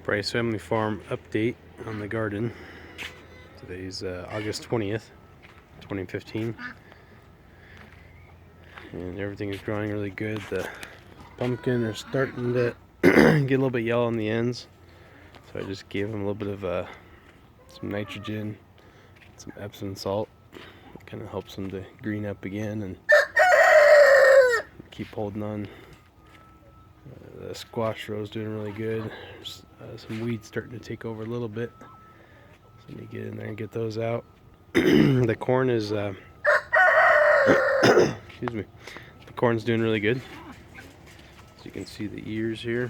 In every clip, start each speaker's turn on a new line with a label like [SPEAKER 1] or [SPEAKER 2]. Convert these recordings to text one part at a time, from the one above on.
[SPEAKER 1] Bryce Family Farm update on the garden. Today's August 20th, 2015. And everything is growing really good. The pumpkin are starting to get a little bit yellow on the ends. So I just gave them a little bit of some nitrogen, some Epsom salt. It kind of helps them to green up again and keep holding on. The squash row is doing really good. There's some weeds starting to take over a little bit. So let me get in there and get those out. The corn is, excuse me, the corn's doing really good. So you can see the ears here.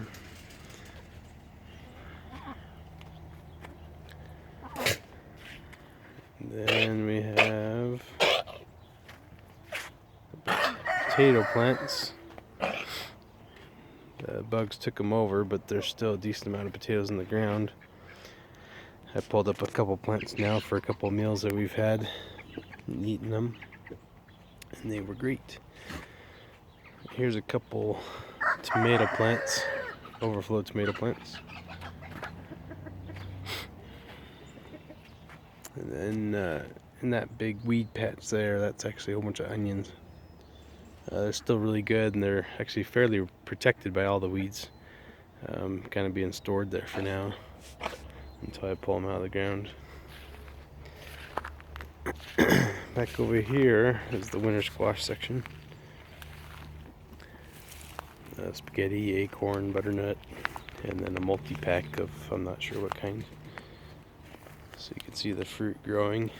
[SPEAKER 1] And then we have potato plants. The bugs took them over, but there's still a decent amount of potatoes in the ground. I pulled up a couple plants now for a couple meals that we've had and eaten them, and they were great. Here's a couple tomato plants, overflow tomato plants. And then in that big weed patch there, that's actually a whole bunch of onions. They're still really good, and they're actually fairly protected by all the weeds. Kind of being stored there for now until I pull them out of the ground. Back over here is the winter squash section. Spaghetti, acorn, butternut, and then a multi-pack of I'm not sure what kind. So you can see the fruit growing.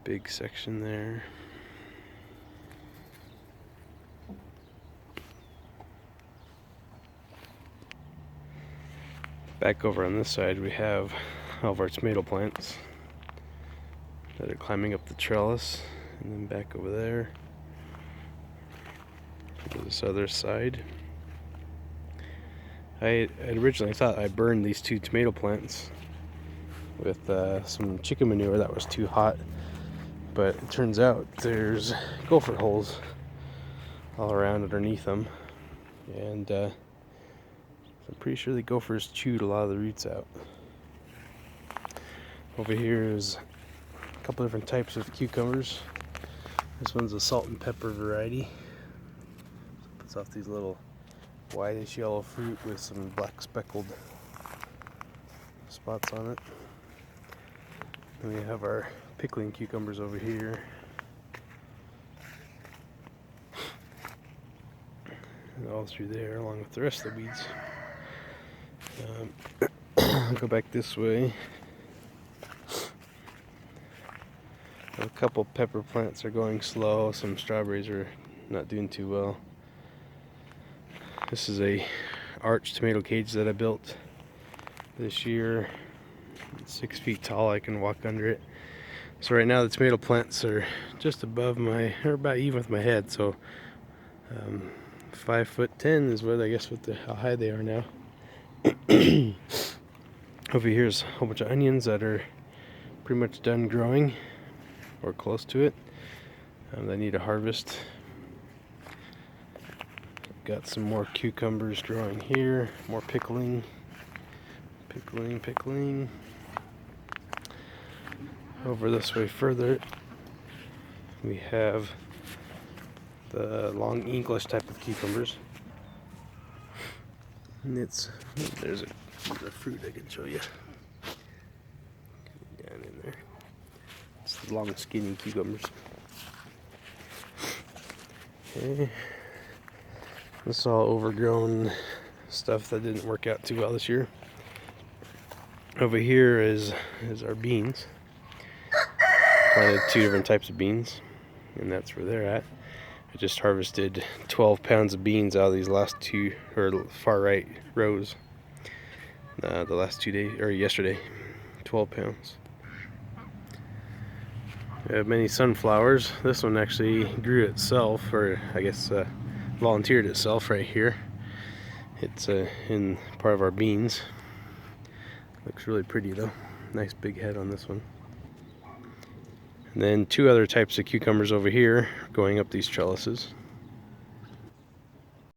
[SPEAKER 1] Big section there. Back over on this side we have all of our tomato plants that are climbing up the trellis, and then back over there to this other side. I originally thought I burned these two tomato plants with some chicken manure that was too hot, but it turns out there's gopher holes all around underneath them, and I'm pretty sure the gophers chewed a lot of the roots out. Over here is a couple different types of cucumbers. This one's a salt and pepper variety. Puts off these little whitish yellow fruit with some black speckled spots on it. Then we have our pickling cucumbers over here. And all through there, along with the rest of the weeds. I'll go back this way. A couple pepper plants are going slow. Some strawberries are not doing too well. This is a arched tomato cage that I built this year. It's 6 feet tall. I can walk under it. So right now the tomato plants are just above my, or about even with my head. So 5'10" is what I guess how high they are now. Over here is a whole bunch of onions that are pretty much done growing or close to it. They need a harvest. Got some more cucumbers growing here, more pickling. Over this way further we have the long English type of cucumbers. And there's a fruit I can show you. Down in there. It's the long skinny cucumbers. Okay. This is all overgrown stuff that didn't work out too well this year. Over here is our beans. Planted 2 different types of beans, and that's where they're at. I just harvested 12 pounds of beans out of these last two, or far right rows. The last 2 days, or yesterday, 12 pounds. We have many sunflowers. This one actually grew itself, or I guess volunteered itself right here. It's in part of our beans. Looks really pretty though. Nice big head on this one. And then 2 other types of cucumbers over here going up these trellises.